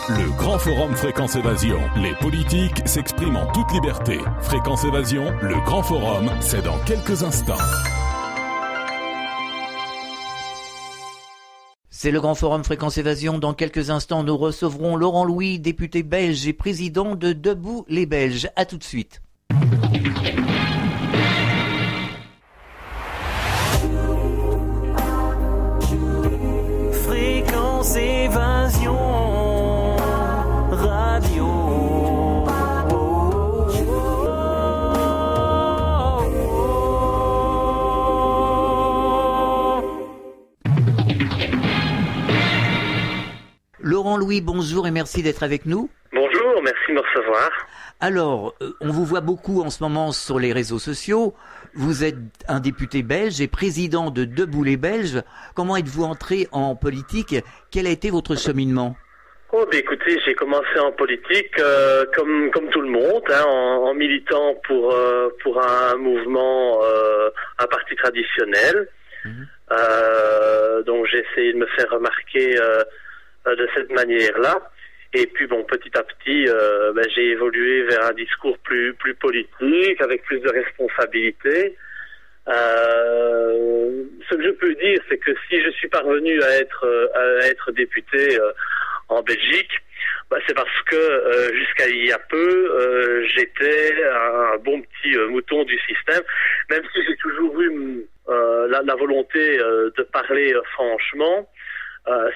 Le grand forum Fréquence Évasion. Les politiques s'expriment en toute liberté. Fréquence Évasion, le grand forum, c'est dans quelques instants. C'est le grand forum Fréquence Évasion. Dans quelques instants, nous recevrons Laurent Louis, député belge et président de Debout les Belges. À tout de suite. Fréquence Évasion Radio. Laurent Louis, bonjour et merci d'être avec nous. Bonjour, merci de me recevoir. Alors, on vous voit beaucoup en ce moment sur les réseaux sociaux. Vous êtes un député belge et président de Debout les Belges. Comment êtes-vous entré en politique? Quel a été votre cheminement? Oh, bah écoutez, j'ai commencé en politique comme tout le monde, hein, en militant pour un mouvement, un parti traditionnel. Donc j'ai essayé de me faire remarquer de cette manière-là. Et puis bon, petit à petit, j'ai évolué vers un discours plus politique, avec plus de responsabilités. Ce que je peux dire, c'est que si je suis parvenu à être député en Belgique, c'est parce que jusqu'à il y a peu, j'étais un bon petit mouton du système, même si j'ai toujours eu la volonté de parler franchement.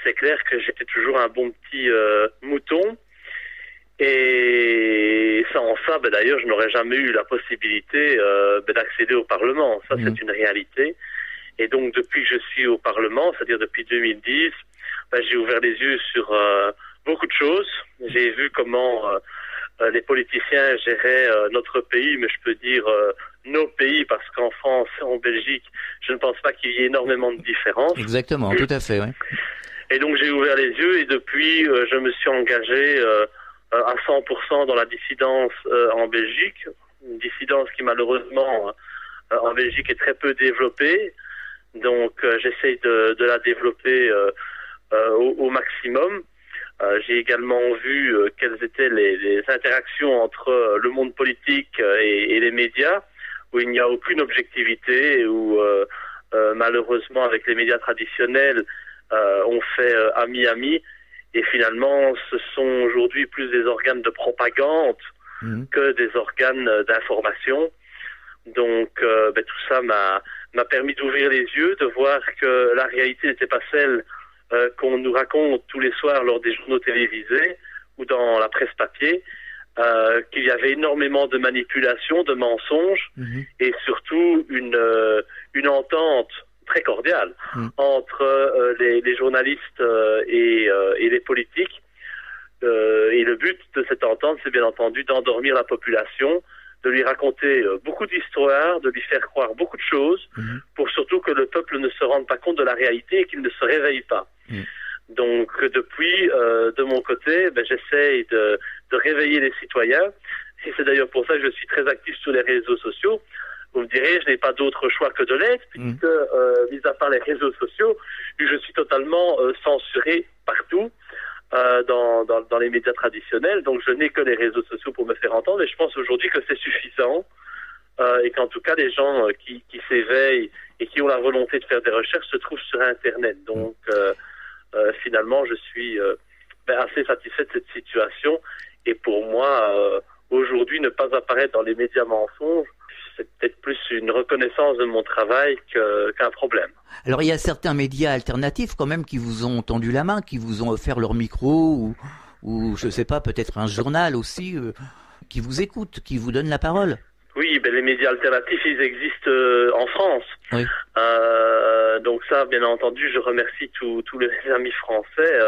C'est clair que j'étais toujours un bon petit mouton, et sans ça, d'ailleurs, je n'aurais jamais eu la possibilité d'accéder au Parlement. Ça, c'est une réalité. Et donc, depuis que je suis au Parlement, c'est-à-dire depuis 2010, j'ai ouvert les yeux sur beaucoup de choses. J'ai vu comment les politiciens géraient notre pays, mais je peux dire nos pays, parce qu'en France, en Belgique, je ne pense pas qu'il y ait énormément de différences. Exactement, tout à fait, oui. Et donc j'ai ouvert les yeux, et depuis je me suis engagé à 100% dans la dissidence en Belgique, une dissidence qui malheureusement en Belgique est très peu développée. Donc j'essaye de la développer au maximum. J'ai également vu quelles étaient les interactions entre le monde politique et les médias, où il n'y a aucune objectivité, où malheureusement avec les médias traditionnels, on fait ami-ami, et finalement ce sont aujourd'hui plus des organes de propagande que des organes d'information. Donc tout ça m'a permis d'ouvrir les yeux, de voir que la réalité n'était pas celle qu'on nous raconte tous les soirs lors des journaux télévisés ou dans la presse papier, qu'il y avait énormément de manipulations, de mensonges, et surtout une entente très cordiale entre les journalistes et les politiques. Et le but de cette entente, c'est bien entendu d'endormir la population, de lui raconter beaucoup d'histoires, de lui faire croire beaucoup de choses, pour surtout que le peuple ne se rende pas compte de la réalité et qu'il ne se réveille pas. Donc depuis, de mon côté, j'essaye de réveiller les citoyens, et c'est d'ailleurs pour ça que je suis très actif sur les réseaux sociaux. Vous me direz, je n'ai pas d'autre choix que de l'être, puisque, mis à part les réseaux sociaux, je suis totalement censuré partout dans les médias traditionnels. Donc je n'ai que les réseaux sociaux pour me faire entendre, et je pense aujourd'hui que c'est suffisant, et qu'en tout cas les gens qui s'éveillent et qui ont la volonté de faire des recherches se trouvent sur Internet. Donc finalement, je suis assez satisfait de cette situation, et pour moi, aujourd'hui, ne pas apparaître dans les médias mensonges, c'est peut-être plus une reconnaissance de mon travail qu'un problème. Alors il y a certains médias alternatifs quand même qui vous ont tendu la main, qui vous ont offert leur micro, ou je sais pas, peut-être un journal aussi, qui vous écoute, qui vous donne la parole. Oui, les médias alternatifs, ils existent en France. Oui. Donc ça, bien entendu, je remercie tous les amis français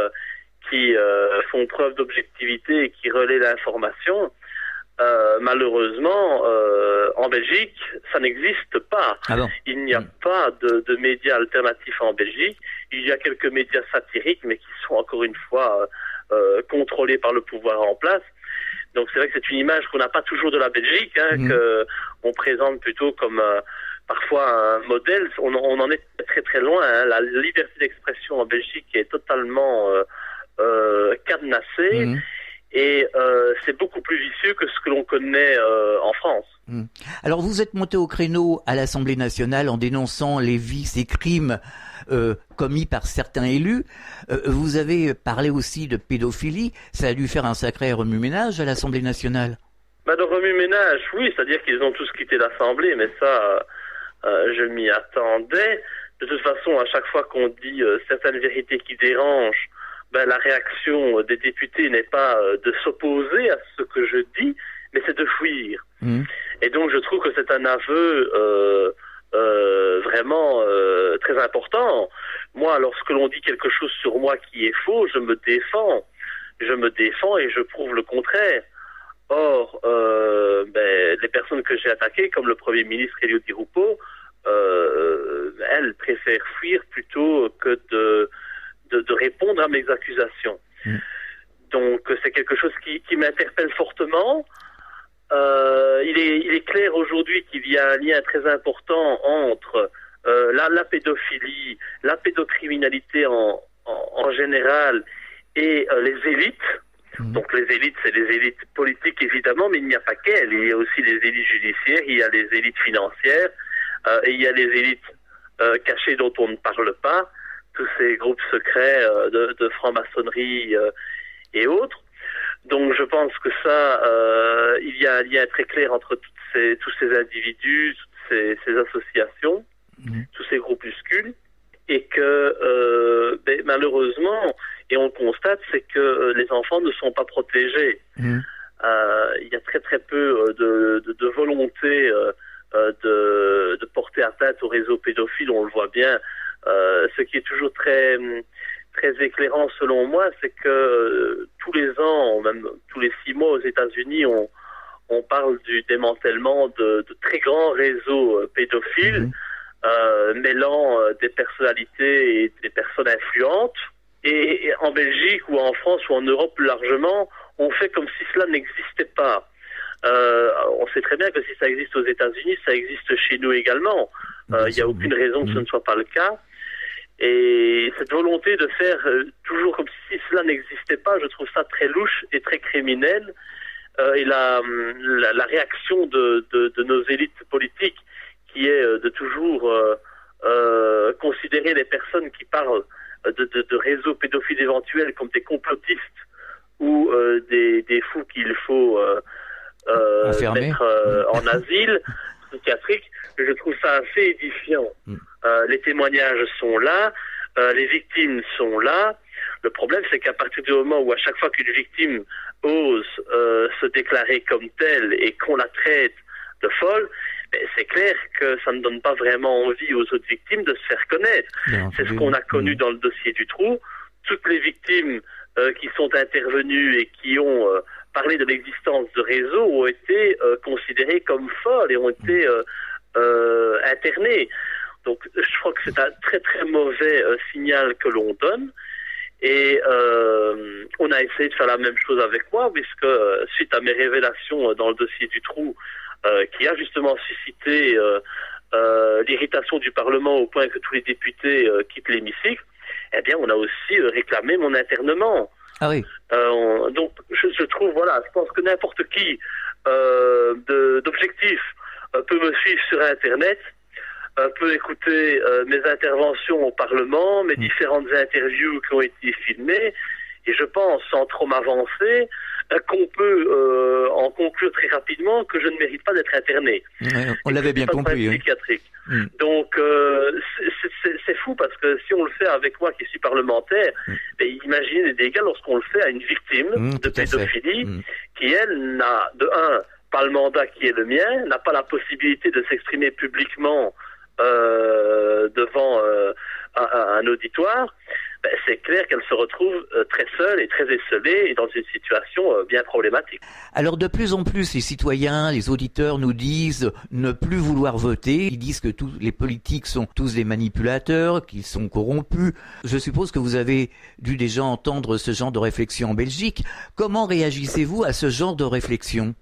qui font preuve d'objectivité et qui relaient l'information. Malheureusement, en Belgique, ça n'existe pas. Ah bon? Il n'y a pas de médias alternatifs en Belgique. Il y a quelques médias satiriques, mais qui sont encore une fois contrôlés par le pouvoir en place. Donc c'est vrai que c'est une image qu'on n'a pas toujours de la Belgique, que on présente plutôt comme parfois un modèle. On en est très très loin. La liberté d'expression en Belgique est totalement cadenassé. Et c'est beaucoup plus vicieux que ce que l'on connaît en France. Alors vous êtes monté au créneau à l'Assemblée nationale en dénonçant les vices et crimes commis par certains élus. Vous avez parlé aussi de pédophilie. Ça a dû faire un sacré remue-ménage à l'Assemblée nationale. De remue-ménage, oui, c'est-à-dire qu'ils ont tous quitté l'Assemblée, mais ça, je m'y attendais. De toute façon, à chaque fois qu'on dit certaines vérités qui dérangent, la réaction des députés n'est pas de s'opposer à ce que je dis, mais c'est de fuir. Et donc je trouve que c'est un aveu vraiment très important. Moi, lorsque l'on dit quelque chose sur moi qui est faux, je me défends. Je me défends et je prouve le contraire. Or, les personnes que j'ai attaquées, comme le Premier ministre Elio Di Rupo, elles préfèrent fuir plutôt que de répondre à mes accusations. Donc c'est quelque chose qui m'interpelle fortement. Il est clair aujourd'hui qu'il y a un lien très important entre la pédophilie, la pédocriminalité en général et les élites. Donc les élites, c'est les élites politiques évidemment, mais il n'y a pas qu'elles. Il y a aussi les élites judiciaires, il y a les élites financières, et il y a les élites cachées dont on ne parle pas, tous ces groupes secrets de franc-maçonnerie et autres. Donc je pense que ça, il y a un lien très clair entre tous ces individus, toutes ces associations, tous ces groupuscules, et que malheureusement, et on le constate, c'est que les enfants ne sont pas protégés. Il y a très très peu de volonté de porter atteinte au réseau pédophile, on le voit bien. Ce qui est toujours très très éclairant selon moi, c'est que tous les ans, même tous les 6 mois aux États-Unis, on parle du démantèlement de très grands réseaux pédophiles, mêlant des personnalités et des personnes influentes. Et en Belgique ou en France ou en Europe plus largement, on fait comme si cela n'existait pas. On sait très bien que si ça existe aux États-Unis, ça existe chez nous également. Il n'y a aucune raison que ce ne soit pas le cas. Et cette volonté de faire toujours comme si cela n'existait pas, je trouve ça très louche et très criminel. Et la réaction de nos élites politiques, qui est de toujours considérer les personnes qui parlent de réseaux pédophiles éventuels comme des complotistes ou des fous qu'il faut mettre en asile psychiatrique, je trouve ça assez édifiant. Les témoignages sont là, les victimes sont là. Le problème, c'est qu'à partir du moment où à chaque fois qu'une victime ose se déclarer comme telle et qu'on la traite de folle, c'est clair que ça ne donne pas vraiment envie aux autres victimes de se faire connaître. C'est ce qu'on a connu dans le dossier du trou. Toutes les victimes qui sont intervenues et qui ont parlé de l'existence de réseaux ont été considérées comme folles et ont été internées. Donc je crois que c'est un très très mauvais signal que l'on donne. Et on a essayé de faire la même chose avec moi, puisque suite à mes révélations dans le dossier du trou, qui a justement suscité l'irritation du Parlement au point que tous les députés quittent l'hémicycle, eh bien on a aussi réclamé mon internement. Ah oui. Donc je trouve, voilà, je pense que n'importe qui d'objectif peut me suivre sur Internet, peut écouter mes interventions au Parlement, mes différentes interviews qui ont été filmées, et je pense, sans trop m'avancer, qu'on peut en conclure très rapidement que je ne mérite pas d'être interné. On l'avait bien compris. Psychiatrique. Donc c'est fou, parce que si on le fait avec moi qui suis parlementaire, imaginez les dégâts lorsqu'on le fait à une victime de pédophilie qui, elle, n'a de un, pas le mandat qui est le mien, n'a pas la possibilité de s'exprimer publiquement devant un auditoire. C'est clair qu'elle se retrouve très seule et très esseulée et dans une situation bien problématique. Alors de plus en plus, les citoyens, les auditeurs nous disent ne plus vouloir voter. Ils disent que tous les politiques sont tous des manipulateurs, qu'ils sont corrompus. Je suppose que vous avez dû déjà entendre ce genre de réflexion en Belgique. Comment réagissez-vous à ce genre de réflexion ?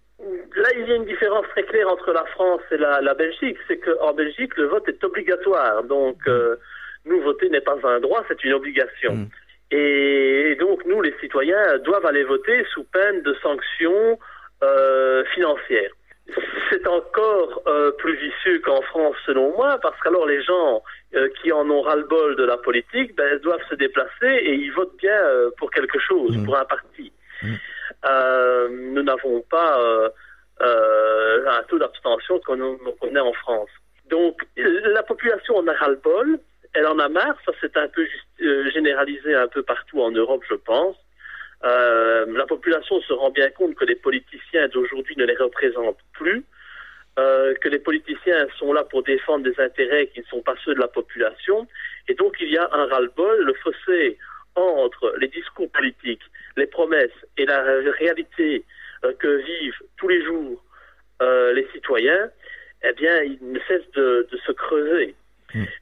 Là, il y a une différence très claire entre la France et la Belgique. C'est qu'en Belgique, le vote est obligatoire. Donc, nous, voter n'est pas un droit, c'est une obligation. Et donc, nous, les citoyens, doivent aller voter sous peine de sanctions financières. C'est encore plus vicieux qu'en France, selon moi, parce qu'alors les gens qui en ont ras-le-bol de la politique, doivent se déplacer et ils votent bien pour quelque chose, pour un parti. Nous n'avons pas un taux d'abstention qu'on a en France. Donc, la population en a ras-le-bol, elle en a marre, ça c'est un peu généralisé un peu partout en Europe, je pense. La population se rend bien compte que les politiciens d'aujourd'hui ne les représentent plus, que les politiciens sont là pour défendre des intérêts qui ne sont pas ceux de la population, et donc il y a un ras-le-bol, le fossé entre les discours politiques, les promesses et la réalité que vivent tous les jours les citoyens, eh bien, il ne cesse de se creuser.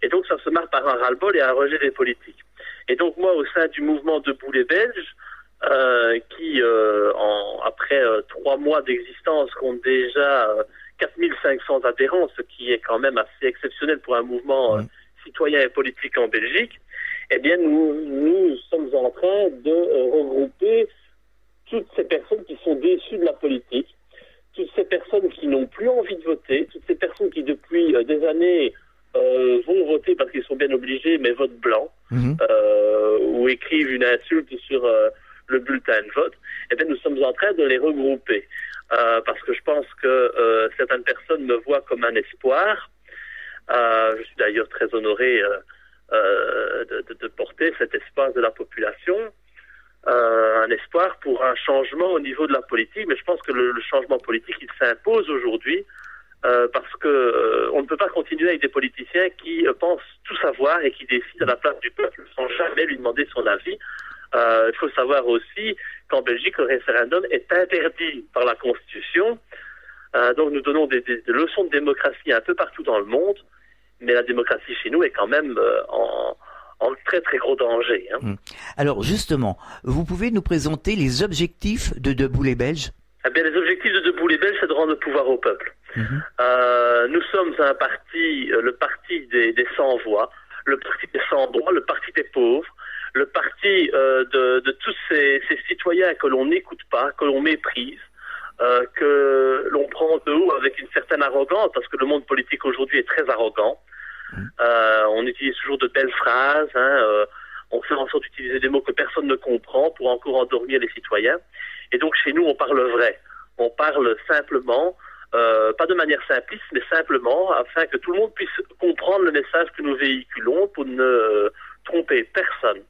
Et donc ça se marque par un ras-le-bol et un rejet des politiques. Et donc moi, au sein du mouvement Debout les Belges, qui, après 3 mois d'existence, compte déjà 4500 adhérents, ce qui est quand même assez exceptionnel pour un mouvement citoyen et politique en Belgique, eh bien, nous sommes en train de regrouper toutes ces personnes qui sont déçues de la politique, toutes ces personnes qui n'ont plus envie de voter, toutes ces personnes qui, depuis des années, vont voter parce qu'ils sont bien obligés, mais votent blanc, ou écrivent une insulte sur le bulletin de vote, eh bien, nous sommes en train de les regrouper. Parce que je pense que certaines personnes me voient comme un espoir. Je suis d'ailleurs très honoré de porter cet espoir de la population. Un espoir pour un changement au niveau de la politique, mais je pense que le changement politique, il s'impose aujourd'hui, parce que on ne peut pas continuer avec des politiciens qui pensent tout savoir et qui décident à la place du peuple sans jamais lui demander son avis. Il faut savoir aussi qu'en Belgique, le référendum est interdit par la Constitution. Donc nous donnons des leçons de démocratie un peu partout dans le monde, mais la démocratie chez nous est quand même en très très gros danger. Alors justement, vous pouvez nous présenter les objectifs de Debout les Belges? Eh bien, les objectifs de Debout les Belges, c'est de rendre le pouvoir au peuple. Nous sommes un parti, le parti des sans-voix, le parti des sans-droits, le parti des pauvres, le parti de tous ces citoyens que l'on n'écoute pas, que l'on méprise, que l'on prend de haut avec une certaine arrogance, parce que le monde politique aujourd'hui est très arrogant. On utilise toujours de belles phrases, on fait en sorte d'utiliser des mots que personne ne comprend pour encore endormir les citoyens. Et donc chez nous, on parle vrai. On parle simplement, pas de manière simpliste, mais simplement, afin que tout le monde puisse comprendre le message que nous véhiculons pour ne tromper personne.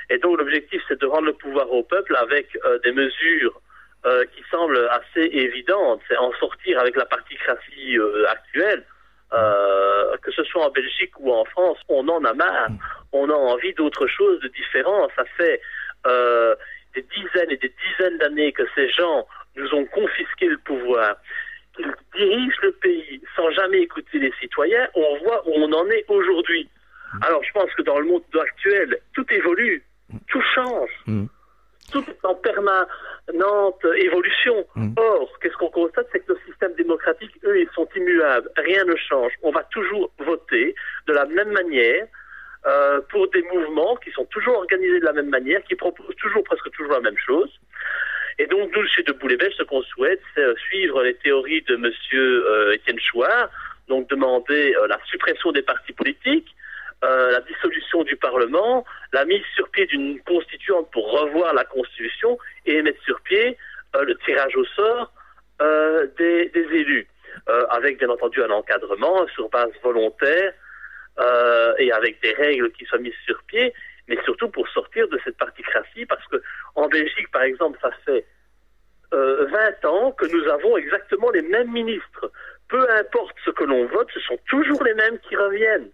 Et donc l'objectif, c'est de rendre le pouvoir au peuple avec des mesures qui semblent assez évidentes. C'est en sortir avec la particratie actuelle, que ce soit en Belgique ou en France, on en a marre. On a envie d'autre chose, de différent. Ça fait des dizaines et des dizaines d'années que ces gens nous ont confisqué le pouvoir, qu'ils dirigent le pays sans jamais écouter les citoyens. On voit où on en est aujourd'hui. Alors je pense que dans le monde actuel, tout évolue, tout change. Tout est en permanente évolution. Or, qu'est-ce qu'on constate, c'est que le système démocratique, eux, ils sont immuables. Rien ne change. On va toujours voter de la même manière pour des mouvements qui sont toujours organisés de la même manière, qui proposent presque toujours la même chose. Et donc, nous, chez Debout les Belges, ce qu'on souhaite, c'est suivre les théories de M. Étienne Chouard, donc demander la suppression des partis politiques, la dissolution du Parlement, la mise sur pied d'une constituante pour revoir la Constitution et mettre sur pied le tirage au sort des élus, avec bien entendu un encadrement sur base volontaire et avec des règles qui soient mises sur pied, mais surtout pour sortir de cette particratie, parce que en Belgique, par exemple, ça fait 20 ans que nous avons exactement les mêmes ministres. Peu importe ce que l'on vote, ce sont toujours les mêmes qui reviennent.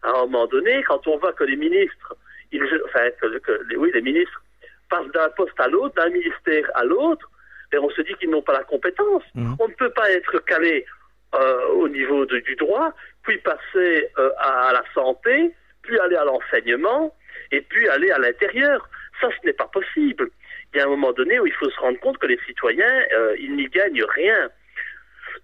À un moment donné, quand on voit que les ministres, les ministres passent d'un poste à l'autre, d'un ministère à l'autre, et on se dit qu'ils n'ont pas la compétence. On ne peut pas être calé au niveau du droit, puis passer à la santé, puis aller à l'enseignement, et puis aller à l'intérieur. Ça, ce n'est pas possible. Il y a un moment donné où il faut se rendre compte que les citoyens, ils n'y gagnent rien.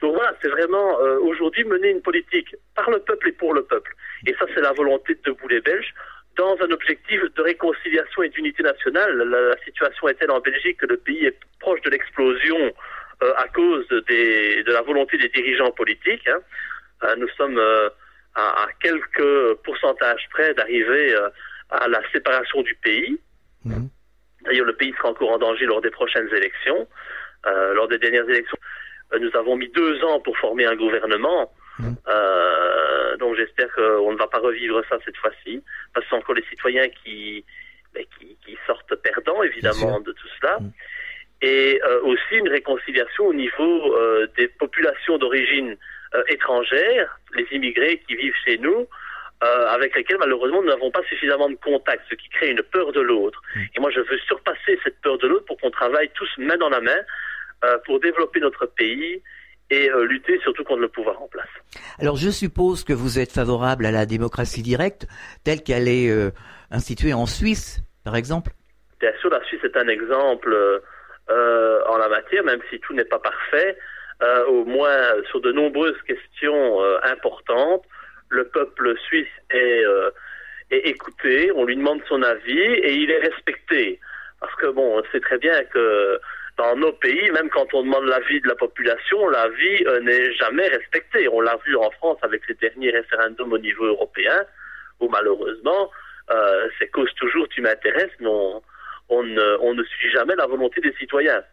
Donc voilà, c'est vraiment aujourd'hui mener une politique par le peuple et pour le peuple. Et ça, c'est la volonté de Debout les Belges, dans un objectif de réconciliation et d'unité nationale. La situation est telle en Belgique que le pays est proche de l'explosion à cause de la volonté des dirigeants politiques. Nous sommes à quelques pourcentages près d'arriver à la séparation du pays. D'ailleurs, le pays sera encore en danger lors des prochaines élections. Lors des dernières élections, nous avons mis 2 ans pour former un gouvernement. Donc j'espère qu'on ne va pas revivre ça cette fois-ci, parce que c'est encore les citoyens qui sortent perdants, évidemment, de tout cela. Et aussi une réconciliation au niveau des populations d'origine étrangère, les immigrés qui vivent chez nous, avec lesquels malheureusement nous n'avons pas suffisamment de contact, ce qui crée une peur de l'autre. Et moi je veux surpasser cette peur de l'autre pour qu'on travaille tous main dans la main pour développer notre pays et lutter surtout contre le pouvoir en place. Alors je suppose que vous êtes favorable à la démocratie directe telle qu'elle est instituée en Suisse, par exemple? Bien sûr, la Suisse est un exemple en la matière, même si tout n'est pas parfait. Au moins sur de nombreuses questions importantes, le peuple suisse est écouté, on lui demande son avis et il est respecté. Parce que bon, on sait très bien que dans nos pays, même quand on demande l'avis de la population, l'avis n'est jamais respecté. On l'a vu en France avec les derniers référendums au niveau européen, où malheureusement, c'est cause toujours tu m'intéresses, mais on ne suit jamais la volonté des citoyens.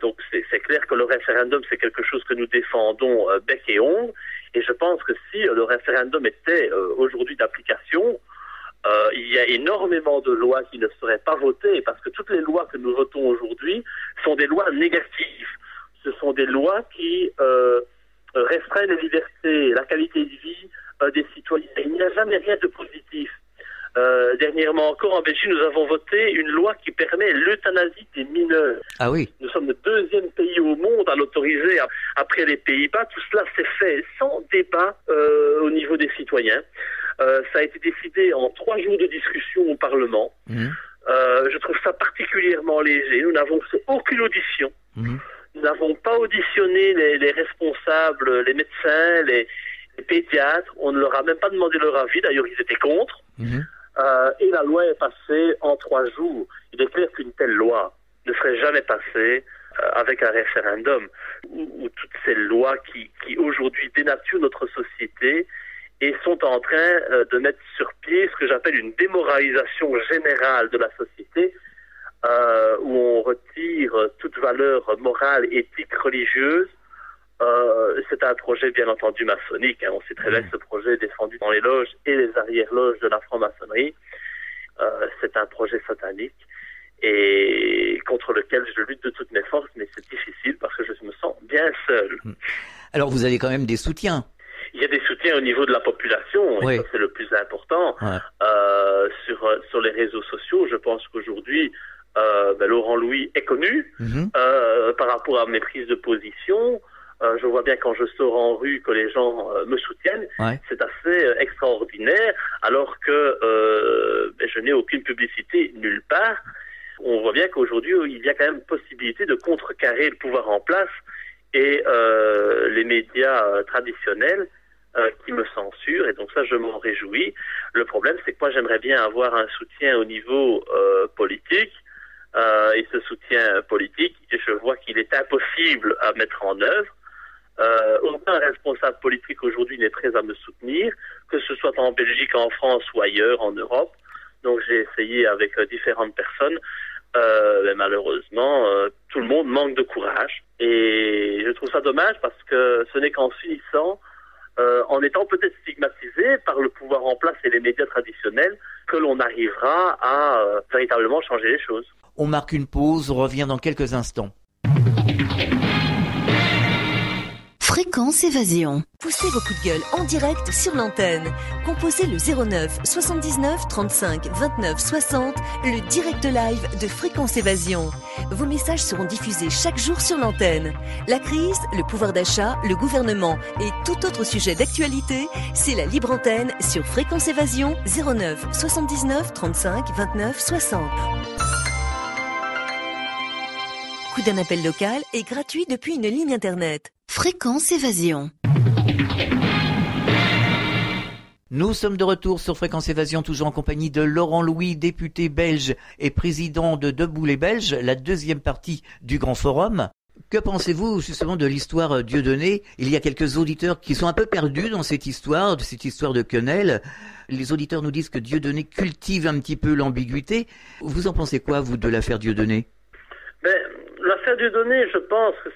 Donc c'est clair que le référendum, c'est quelque chose que nous défendons bec et ongle, et je pense que si le référendum était aujourd'hui d'application, il y a énormément de lois qui ne seraient pas votées, parce que toutes les lois que nous votons aujourd'hui sont des lois négatives. Ce sont des lois qui restreignent les libertés, la qualité de vie des citoyens. Il n'y a jamais rien de positif. Dernièrement encore, en Belgique, nous avons voté une loi qui permet l'euthanasie des mineurs. Ah oui. Nous sommes le 2e pays au monde à l'autoriser après les Pays-Bas. Tout cela s'est fait sans débat au niveau des citoyens. Ça a été décidé en 3 jours de discussion au Parlement. Je trouve ça particulièrement léger. Nous n'avons fait aucune audition. Nous n'avons pas auditionné les responsables, les médecins, les pédiatres. On ne leur a même pas demandé leur avis. D'ailleurs, ils étaient contre. Et la loi est passée en 3 jours. Il est clair qu'une telle loi ne serait jamais passée avec un référendum, ou toutes ces lois qui aujourd'hui dénaturent notre société et sont en train de mettre sur pied ce que j'appelle une démoralisation générale de la société, où on retire toute valeur morale, éthique, religieuse. C'est un projet bien entendu maçonnique. On sait très bien que ce projet est défendu dans les loges et les arrière-loges de la franc-maçonnerie. C'est un projet satanique et contre lequel je lutte de toutes mes forces, mais c'est difficile parce que je me sens bien seul. Alors vous avez quand même des soutiens? Il y a des soutiens au niveau de la population, et ça c'est le plus important. Sur les réseaux sociaux, je pense qu'aujourd'hui, Laurent Louis est connu par rapport à mes prises de position. Je vois bien quand je sors en rue que les gens me soutiennent. C'est assez extraordinaire, alors que je n'ai aucune publicité nulle part. On voit bien qu'aujourd'hui, il y a quand même possibilité de contrecarrer le pouvoir en place et les médias traditionnels qui me censurent, et donc ça je m'en réjouis. Le problème, c'est que moi j'aimerais bien avoir un soutien au niveau politique, et ce soutien politique, je vois qu'il est impossible à mettre en œuvre. Aucun responsable politique aujourd'hui n'est prêt à me soutenir, que ce soit en Belgique, en France ou ailleurs, en Europe. Donc j'ai essayé avec différentes personnes, mais malheureusement tout le monde manque de courage, et je trouve ça dommage parce que ce n'est qu'en finissant, en étant peut-être stigmatisé par le pouvoir en place et les médias traditionnels, que l'on arrivera à véritablement changer les choses. On marque une pause, on revient dans quelques instants. Fréquence Évasion. Poussez vos coups de gueule en direct sur l'antenne. Composez le 09 79 35 29 60, le direct live de Fréquence Évasion. Vos messages seront diffusés chaque jour sur l'antenne. La crise, le pouvoir d'achat, le gouvernement et tout autre sujet d'actualité, c'est la libre antenne sur Fréquence Évasion 09 79 35 29 60. Coup d'un appel local est gratuit depuis une ligne internet. Fréquence Évasion. Nous sommes de retour sur Fréquence Évasion, toujours en compagnie de Laurent Louis, député belge et président de Debout les Belges, la deuxième partie du Grand Forum. Que pensez-vous justement de l'histoire Dieudonné? Il y a quelques auditeurs qui sont un peu perdus dans cette histoire de quenelle. Les auditeurs nous disent que Dieudonné cultive un petit peu l'ambiguïté. Vous en pensez quoi, vous, de l'affaire Dieudonné? L'affaire Dieudonné, je pense que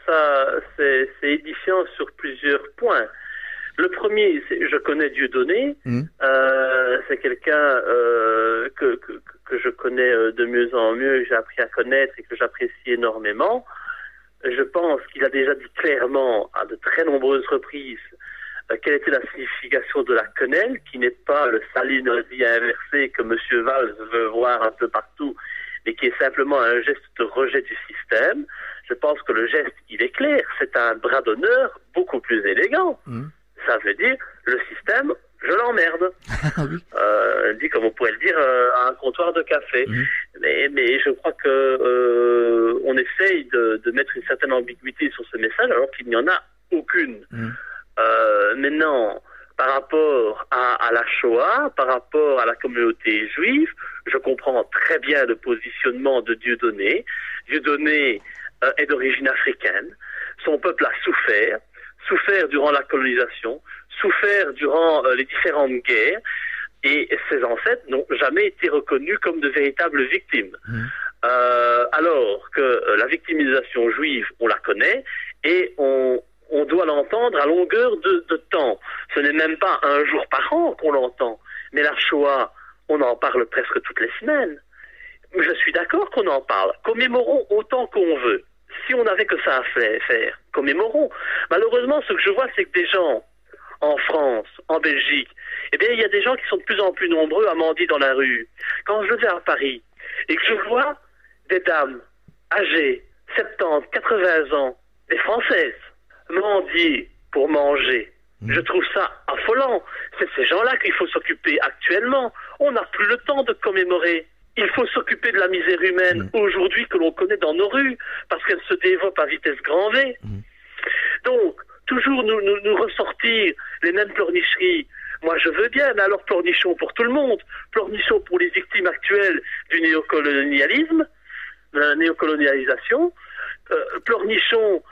c'est édifiant sur plusieurs points. Le premier, je connais Dieudonné. C'est quelqu'un que je connais de mieux en mieux, que j'ai appris à connaître et que j'apprécie énormément. Je pense qu'il a déjà dit clairement à de très nombreuses reprises quelle était la signification de la quenelle, qui n'est pas le salinaudie inversé que M. Valls veut voir un peu partout, mais qui est simplement un geste de rejet du système. Je pense que le geste, il est clair, c'est un bras d'honneur beaucoup plus élégant. Ça veut dire, le système, je l'emmerde. Dit comme on pourrait le dire à un comptoir de café. Mais je crois que on essaye de mettre une certaine ambiguïté sur ce message alors qu'il n'y en a aucune. Maintenant, par rapport à la Shoah, par rapport à la communauté juive, je comprends très bien le positionnement de Dieudonné. Dieudonné est d'origine africaine. Son peuple a souffert durant la colonisation, souffert durant les différentes guerres, et ses ancêtres n'ont jamais été reconnus comme de véritables victimes. Alors que la victimisation juive, on la connaît, et on doit l'entendre à longueur de temps. Ce n'est même pas un jour par an qu'on l'entend, mais la Shoah, on en parle presque toutes les semaines. Je suis d'accord qu'on en parle. Commémorons autant qu'on veut. Si on n'avait que ça à faire, commémorons. Malheureusement, ce que je vois, c'est que des gens en France, en Belgique, eh bien, il y a des gens qui sont de plus en plus nombreux à mendier dans la rue. Quand je vais à Paris et que je vois des dames âgées, 70, 80 ans, des Françaises, mendier pour manger, je trouve ça affolant. C'est ces gens-là qu'il faut s'occuper actuellement. On n'a plus le temps de commémorer. Il faut s'occuper de la misère humaine aujourd'hui que l'on connaît dans nos rues, parce qu'elle se développe à vitesse grand V. Donc, toujours nous ressortir les mêmes pleurnicheries. Moi, je veux bien, mais alors pleurnichons pour tout le monde. Pleurnichons pour les victimes actuelles du néocolonialisme, de la néocolonialisation. Pleurnichons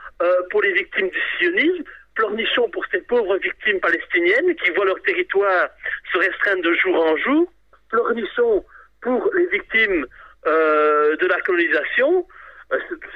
pour les victimes du sionisme. Pleurnichons pour ces pauvres victimes palestiniennes qui voient leur territoire se restreindre de jour en jour. Pleurnichons pour les victimes de la colonisation,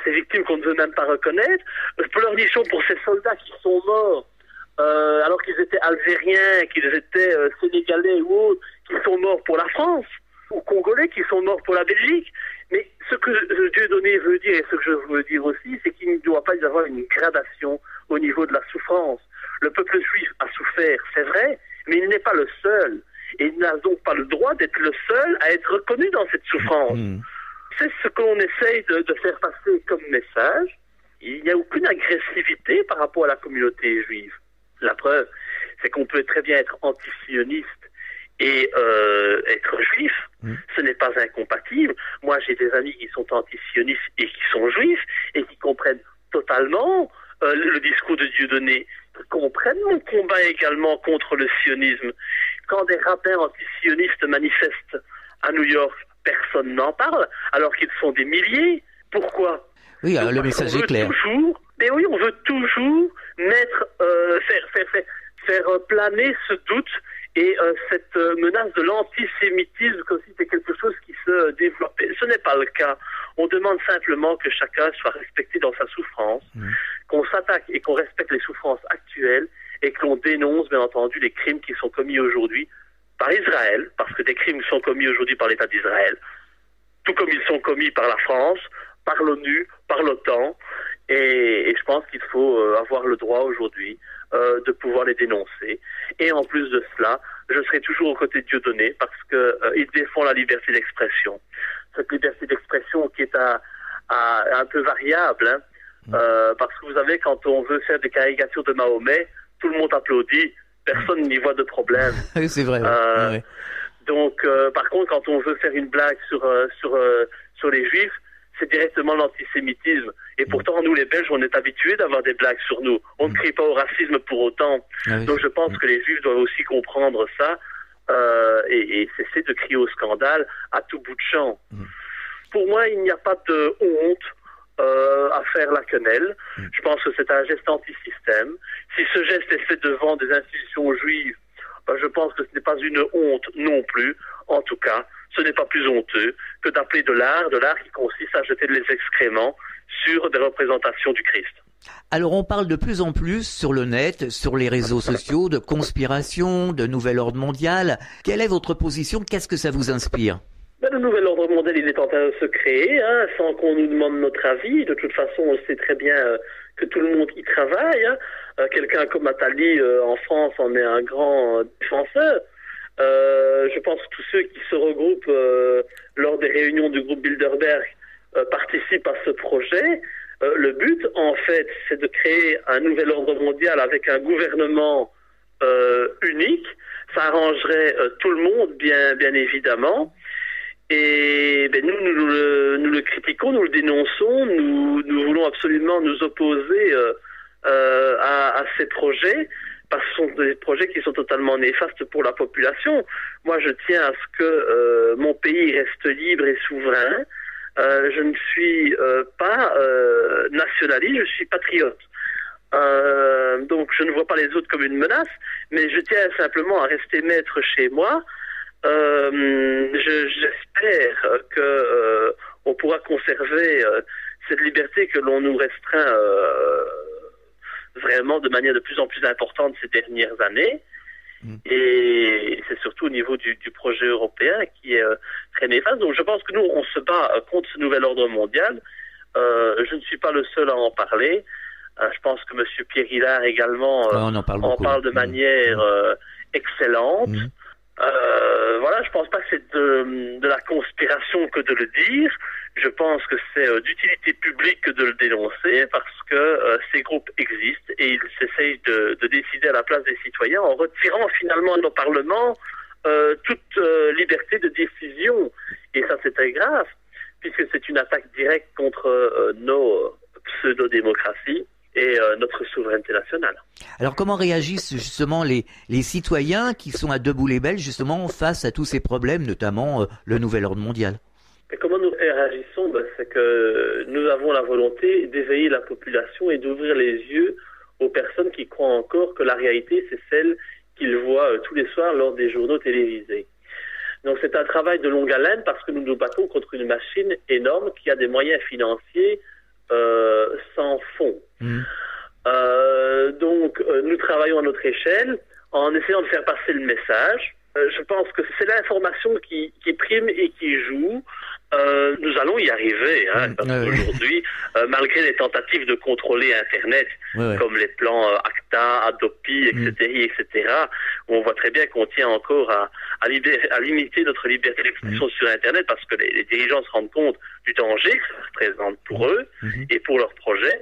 ces victimes qu'on ne veut même pas reconnaître. Pleurnichons pour ces soldats qui sont morts alors qu'ils étaient algériens, qu'ils étaient sénégalais ou autres, qui sont morts pour la France, ou congolais qui sont morts pour la Belgique. Mais ce que Dieudonné veut dire, et ce que je veux dire aussi, c'est qu'il ne doit pas y avoir une gradation au niveau de la souffrance. Le peuple juif a souffert, c'est vrai, mais il n'est pas le seul. Et il n'a donc pas le droit d'être le seul à être reconnu dans cette souffrance. C'est ce qu'on essaye de faire passer comme message. Il n'y a aucune agressivité par rapport à la communauté juive. La preuve, c'est qu'on peut très bien être antisioniste et être juif. Ce n'est pas incompatible. Moi, j'ai des amis qui sont antisionistes et qui sont juifs et qui comprennent totalement le discours de Dieudonné, qui comprennent mon combat également contre le sionisme. Quand des rabbins antisionistes manifestent à New York, personne n'en parle, alors qu'ils sont des milliers. Pourquoi? Oui, alors le message est clair. On veut toujours mettre, faire planer ce doute et cette menace de l'antisémitisme comme si c'était quelque chose qui se développait. Ce n'est pas le cas. On demande simplement que chacun soit respecté dans sa souffrance, qu'on s'attaque et qu'on respecte les souffrances actuelles et que l'on dénonce, bien entendu, les crimes qui sont commis aujourd'hui par Israël, parce que des crimes sont commis aujourd'hui par l'État d'Israël, tout comme ils sont commis par la France, par l'ONU, par l'OTAN, et je pense qu'il faut avoir le droit aujourd'hui de pouvoir les dénoncer. Et en plus de cela, je serai toujours aux côtés de Dieudonné parce qu'il défend la liberté d'expression. Cette liberté d'expression qui est un peu variable, parce que vous savez, quand on veut faire des caricatures de Mahomet, tout le monde applaudit, personne n'y voit de problème. C'est vrai. Ouais. Donc, par contre, quand on veut faire une blague sur les Juifs, c'est directement l'antisémitisme. Et pourtant, nous, les Belges, on est habitués d'avoir des blagues sur nous. On ne crie pas au racisme pour autant. Donc, je pense que les Juifs doivent aussi comprendre ça. et cesser de crier au scandale à tout bout de champ. Pour moi, il n'y a pas de honte à faire la quenelle. Je pense que c'est un geste anti-système. Si ce geste est fait devant des institutions juives, je pense que ce n'est pas une honte non plus. En tout cas, ce n'est pas plus honteux que d'appeler de l'art qui consiste à jeter des excréments sur des représentations du Christ. Alors on parle de plus en plus sur le net, sur les réseaux sociaux, de conspiration, de nouvel ordre mondial. Quelle est votre position? Qu'est-ce que ça vous inspire? Le nouvel ordre mondial, il est en train de se créer, sans qu'on nous demande notre avis. De toute façon, on sait très bien que tout le monde y travaille. Quelqu'un comme Attali en France en est un grand défenseur. Je pense que tous ceux qui se regroupent lors des réunions du groupe Bilderberg participent à ce projet. Le but, en fait, c'est de créer un nouvel ordre mondial avec un gouvernement unique. Ça arrangerait tout le monde, bien évidemment. Et nous le critiquons, nous le dénonçons, nous voulons absolument nous opposer à ces projets, parce que ce sont des projets qui sont totalement néfastes pour la population. Moi, je tiens à ce que mon pays reste libre et souverain. Je ne suis pas nationaliste, je suis patriote. Donc je ne vois pas les autres comme une menace, mais je tiens simplement à rester maître chez moi. J'espère que on pourra conserver cette liberté que l'on nous restreint vraiment de manière de plus en plus importante ces dernières années. Et c'est surtout au niveau du projet européen qui est très néfaste. Donc je pense que nous, on se bat contre ce nouvel ordre mondial. Je ne suis pas le seul à en parler. Je pense que M. Pierre Hillard également en parle de manière excellente. Voilà, je pense pas que c'est de la conspiration que de le dire. Je pense que c'est d'utilité publique que de le dénoncer, parce que ces groupes existent et ils essayent de décider à la place des citoyens en retirant finalement de nos parlements toute liberté de décision. Et ça, c'est très grave, puisque c'est une attaque directe contre nos pseudo-démocraties et notre souveraineté nationale. Alors comment réagissent justement les citoyens qui sont à Debout-les-Belges justement face à tous ces problèmes, notamment le nouvel ordre mondial? Et comment nous réagissons? C'est que nous avons la volonté d'éveiller la population et d'ouvrir les yeux aux personnes qui croient encore que la réalité, c'est celle qu'ils voient tous les soirs lors des journaux télévisés. Donc c'est un travail de longue haleine, parce que nous nous battons contre une machine énorme qui a des moyens financiers sans fond. Donc nous travaillons à notre échelle en essayant de faire passer le message. Je pense que c'est l'information qui prime et qui joue. Nous allons y arriver, parce qu'aujourd'hui, malgré les tentatives de contrôler Internet, comme les plans ACTA, Adopi, etc., où on voit très bien qu'on tient encore à limiter notre liberté d'expression sur Internet, parce que les dirigeants se rendent compte du danger que ça représente pour eux et pour leurs projets.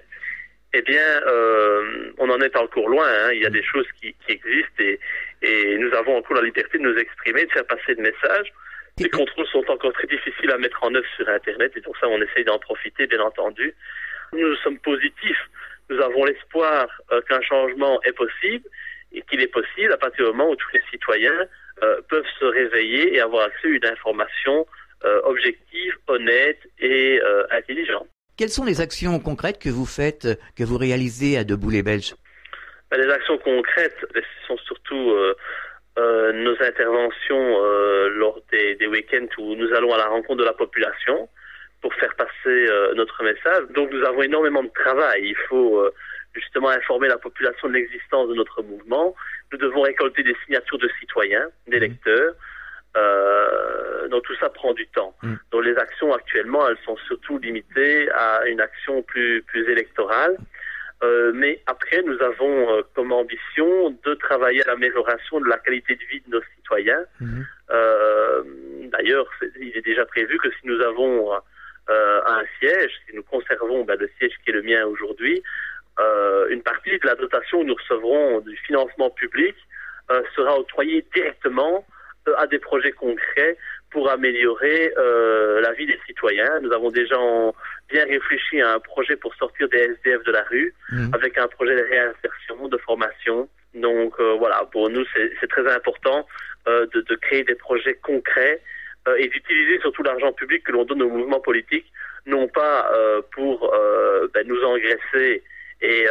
Eh bien, on en est encore loin. Il y a des choses qui existent et nous avons encore la liberté de nous exprimer, de faire passer le message. Les contrôles sont encore très difficiles à mettre en œuvre sur Internet, et donc ça, on essaye d'en profiter, bien entendu. Nous sommes positifs. Nous avons l'espoir qu'un changement est possible, et qu'il est possible à partir du moment où tous les citoyens peuvent se réveiller et avoir accès à une information objective, honnête et intelligente. Quelles sont les actions concrètes que vous faites, que vous réalisez à Debout-les-Belges? Les actions concrètes sont surtout nos interventions lors des week-ends où nous allons à la rencontre de la population pour faire passer notre message. Donc nous avons énormément de travail. Il faut justement informer la population de l'existence de notre mouvement. Nous devons récolter des signatures de citoyens, d'électeurs. Donc tout ça prend du temps. Donc les actions actuellement, elles sont surtout limitées à une action plus électorale. Mais après, nous avons comme ambition de travailler à l'amélioration de la qualité de vie de nos citoyens. D'ailleurs, il est déjà prévu que si nous avons un siège, si nous conservons le siège qui est le mien aujourd'hui, une partie de la dotation que nous recevrons du financement public sera octroyée directement à des projets concrets pour améliorer la vie des citoyens. Nous avons déjà bien réfléchi à un projet pour sortir des SDF de la rue, avec un projet de réinsertion, de formation, Donc voilà, pour nous c'est très important de créer des projets concrets et d'utiliser surtout l'argent public que l'on donne aux mouvements politiques, non pas pour nous engraisser et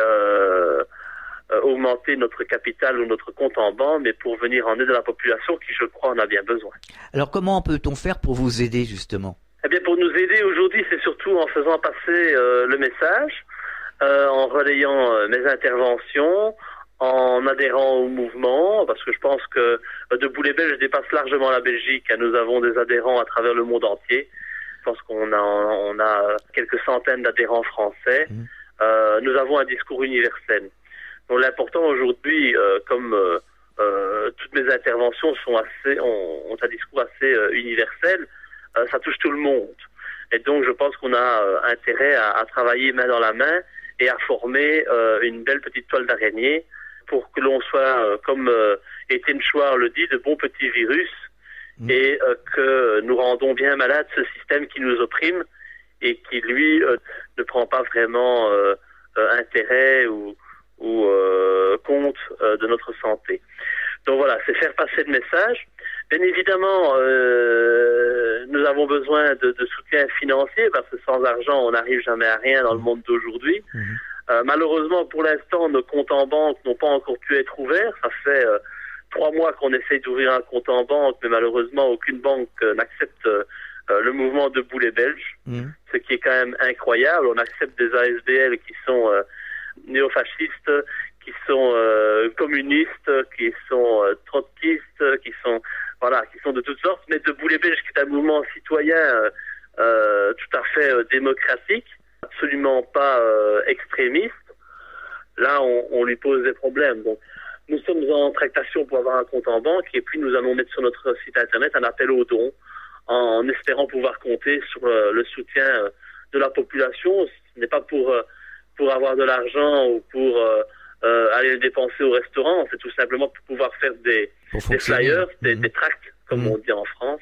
augmenter notre capital ou notre compte en banque, mais pour venir en aide à la population qui, je crois, en a bien besoin. Alors comment peut-on faire pour vous aider justement? Eh bien, pour nous aider aujourd'hui, c'est surtout en faisant passer le message, en relayant mes interventions, en adhérant au mouvement, parce que je pense que Debout les Belges dépasse largement la Belgique. Nous avons des adhérents à travers le monde entier. Je pense qu'on a quelques centaines d'adhérents français. Nous avons un discours universel. Donc l'important aujourd'hui, comme toutes mes interventions ont un discours assez universel, ça touche tout le monde. Et donc je pense qu'on a intérêt à travailler main dans la main et à former une belle petite toile d'araignée pour que l'on soit, comme Étienne Chouard le dit, de bons petits virus et que nous rendons bien malade ce système qui nous opprime et qui, lui, ne prend pas vraiment intérêt ou compte de notre santé. Donc voilà, c'est faire passer le message. Bien évidemment, nous avons besoin de soutien financier parce que sans argent, on n'arrive jamais à rien dans le monde d'aujourd'hui. Malheureusement, pour l'instant, nos comptes en banque n'ont pas encore pu être ouverts. Ça fait 3 mois qu'on essaye d'ouvrir un compte en banque, mais malheureusement, aucune banque n'accepte le mouvement Debout les Belges, ce qui est quand même incroyable. On accepte des ASBL qui sont néofascistes, qui sont communistes, qui sont trotskistes, qui sont de toutes sortes, mais Debout les Belges, qui est un mouvement citoyen tout à fait démocratique, absolument pas extrémiste, là on lui pose des problèmes. Donc nous sommes en tractation pour avoir un compte en banque et puis nous allons mettre sur notre site internet un appel aux dons en espérant pouvoir compter sur le soutien de la population. Ce n'est pas pour avoir de l'argent ou pour aller le dépenser au restaurant, c'est tout simplement pour pouvoir faire des flyers, des tracts, comme on dit en France,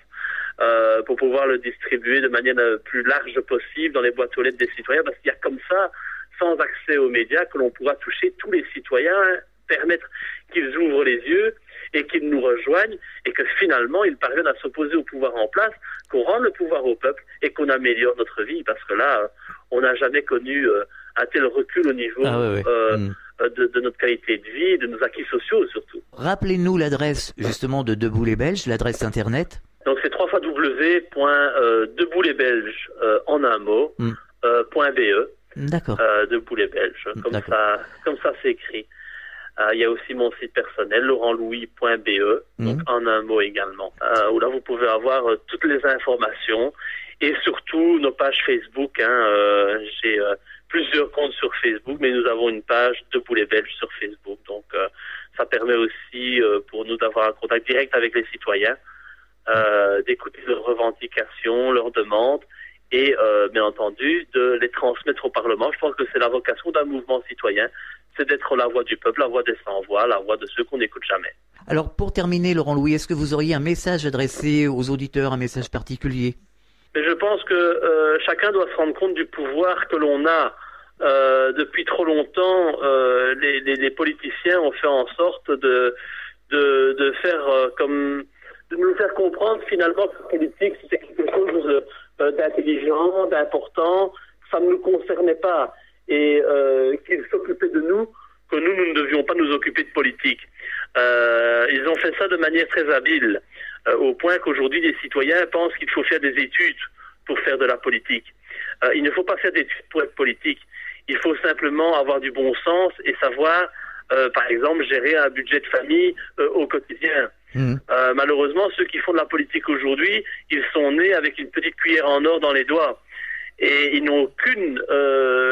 pour pouvoir le distribuer de manière la plus large possible dans les boîtes aux lettres des citoyens, parce qu'il y a comme ça, sans accès aux médias, que l'on pourra toucher tous les citoyens, permettre qu'ils ouvrent les yeux et qu'ils nous rejoignent et que finalement ils parviennent à s'opposer au pouvoir en place, qu'on rende le pouvoir au peuple et qu'on améliore notre vie, parce que là, on n'a jamais connu un tel recul au niveau de notre qualité de vie, de nos acquis sociaux surtout. Rappelez-nous l'adresse justement de Debout les Belges, l'adresse internet. Donc c'est www.deboutlesbelges en un mot .be. D'accord. Debout les Belges, comme ça c'est écrit. Il y a aussi mon site personnel, laurentlouis.be, donc en un mot également, où là vous pouvez avoir toutes les informations et surtout nos pages Facebook. J'ai plusieurs comptes sur Facebook, mais nous avons une page Debout les Belges sur Facebook. Donc ça permet aussi pour nous d'avoir un contact direct avec les citoyens, d'écouter leurs revendications, leurs demandes et bien entendu de les transmettre au Parlement. Je pense que c'est la vocation d'un mouvement citoyen, c'est d'être la voix du peuple, la voix des sans-voix, la voix de ceux qu'on n'écoute jamais. Alors pour terminer, Laurent Louis, est-ce que vous auriez un message adressé aux auditeurs, un message particulier? Mais je pense que chacun doit se rendre compte du pouvoir que l'on a. Depuis trop longtemps, les politiciens ont fait en sorte de faire de nous faire comprendre finalement que la politique c'était quelque chose d'intelligent, d'important, ça ne nous concernait pas et qu'ils s'occupaient de nous, que nous ne devions pas nous occuper de politique. Ils ont fait ça de manière très habile, au point qu'aujourd'hui les citoyens pensent qu'il faut faire des études pour faire de la politique. Il ne faut pas faire d'études pour être politique. Il faut simplement avoir du bon sens et savoir, par exemple, gérer un budget de famille au quotidien. Malheureusement, ceux qui font de la politique aujourd'hui, ils sont nés avec une petite cuillère en or dans les doigts. Et ils n'ont aucune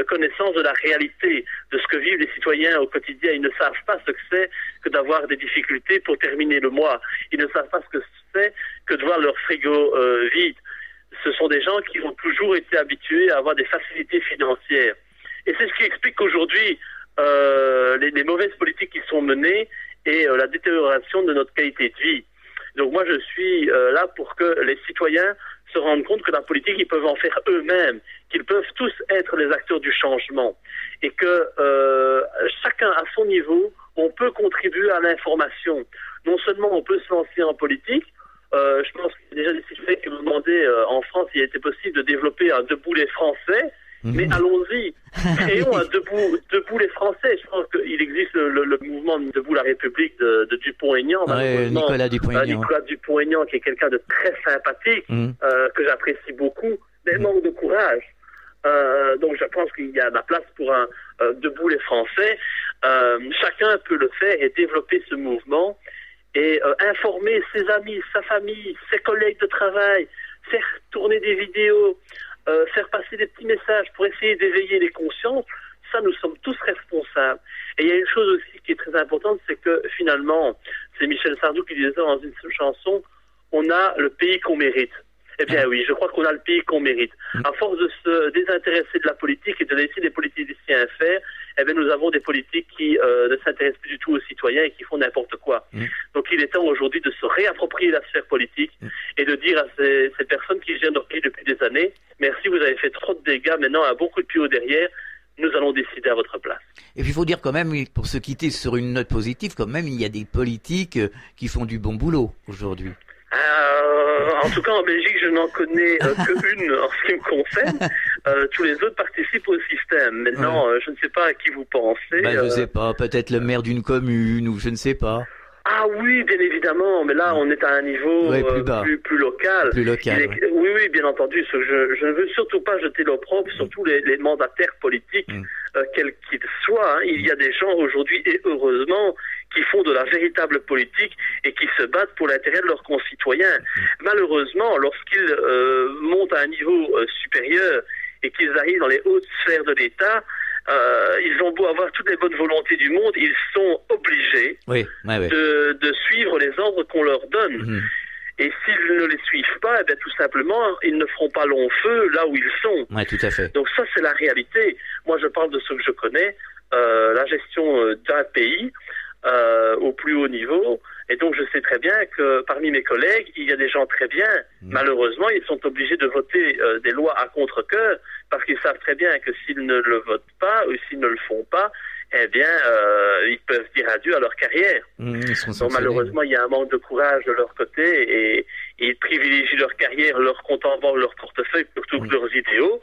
connaissance de la réalité, de ce que vivent les citoyens au quotidien. Ils ne savent pas ce que c'est que d'avoir des difficultés pour terminer le mois. Ils ne savent pas ce que c'est que de voir leur frigo vide. Ce sont des gens qui ont toujours été habitués à avoir des facilités financières. Et c'est ce qui explique qu'aujourd'hui, les mauvaises politiques qui sont menées et la détérioration de notre qualité de vie. Donc moi, je suis là pour que les citoyens se rendent compte que la politique, ils peuvent en faire eux-mêmes, qu'ils peuvent tous être les acteurs du changement et que chacun à son niveau, on peut contribuer à l'information. Non seulement on peut se lancer en politique, je pense qu'il y a déjà des citoyens qui me demandaient en France s'il était possible de développer un Debout les Français. Mais allons-y, créons un Debout les Français. Je pense qu'il existe le mouvement Debout la République de Dupont-Aignan. Ouais, Nicolas Dupont-Aignan. Nicolas Dupont-Aignan, qui est quelqu'un de très sympathique, que j'apprécie beaucoup, mais manque de courage. Donc je pense qu'il y a la place pour un Debout les Français. Chacun peut le faire et développer ce mouvement et informer ses amis, sa famille, ses collègues de travail, faire tourner des vidéos, faire passer des petits messages pour essayer d'éveiller les consciences. Ça, nous sommes tous responsables. Et il y a une chose aussi qui est très importante, c'est que finalement, c'est Michel Sardou qui disait dans une chanson, on a le pays qu'on mérite. Eh bien oui, je crois qu'on a le pays qu'on mérite. À force de se désintéresser de la politique et de laisser les politiciens faire, eh bien nous avons des politiques qui ne s'intéressent plus du tout aux citoyens et qui font n'importe quoi. Donc il est temps aujourd'hui de se réapproprier la sphère politique et de dire à ces personnes qui gèrent notre pays depuis des années, merci, vous avez fait trop de dégâts, maintenant un bon coup de pied au derrière, nous allons décider à votre place. Et puis il faut dire quand même, pour se quitter sur une note positive, quand même il y a des politiques qui font du bon boulot aujourd'hui. En tout cas, en Belgique, je n'en connais qu'une en ce qui me concerne. Tous les autres participent au système. Maintenant, je ne sais pas à qui vous pensez. Je ne sais pas, peut-être le maire d'une commune ou je ne sais pas. Ah oui, bien évidemment, mais là on est à un niveau plus local. Plus local. Oui, bien entendu. Je ne veux surtout pas jeter l'opprobre, surtout les mandataires politiques, quels qu'ils soient. Il y a des gens aujourd'hui, et heureusement, qui font de la véritable politique et qui se battent pour l'intérêt de leurs concitoyens. Malheureusement, lorsqu'ils montent à un niveau supérieur et qu'ils arrivent dans les hautes sphères de l'État, ils ont beau avoir toutes les bonnes volontés du monde, ils sont obligés de suivre les ordres qu'on leur donne. Et s'ils ne les suivent pas, eh bien, tout simplement, ils ne feront pas long feu là où ils sont. Ouais, tout à fait. Donc ça, c'est la réalité. Moi, je parle de ce que je connais, la gestion d'un pays au plus haut niveau. Et donc, je sais très bien que parmi mes collègues, il y a des gens très bien. Malheureusement, ils sont obligés de voter des lois à contre-cœur parce qu'ils savent très bien que s'ils ne le votent pas ou s'ils ne le font pas, eh bien, ils peuvent dire adieu à leur carrière. Donc, malheureusement, il y a un manque de courage de leur côté et ils privilégient leur carrière, leur compte en banque, leur portefeuille plutôt que leurs idéaux.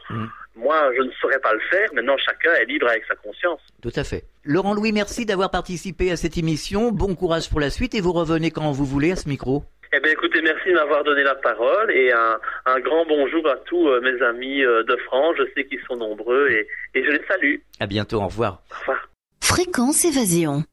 Moi, je ne saurais pas le faire. Maintenant, chacun est libre avec sa conscience. Tout à fait. Laurent Louis, merci d'avoir participé à cette émission. Bon courage pour la suite et vous revenez quand vous voulez à ce micro. Eh bien, écoutez, merci de m'avoir donné la parole et un grand bonjour à tous mes amis de France. Je sais qu'ils sont nombreux et je les salue. À bientôt, au revoir. Au revoir. Fréquence Évasion.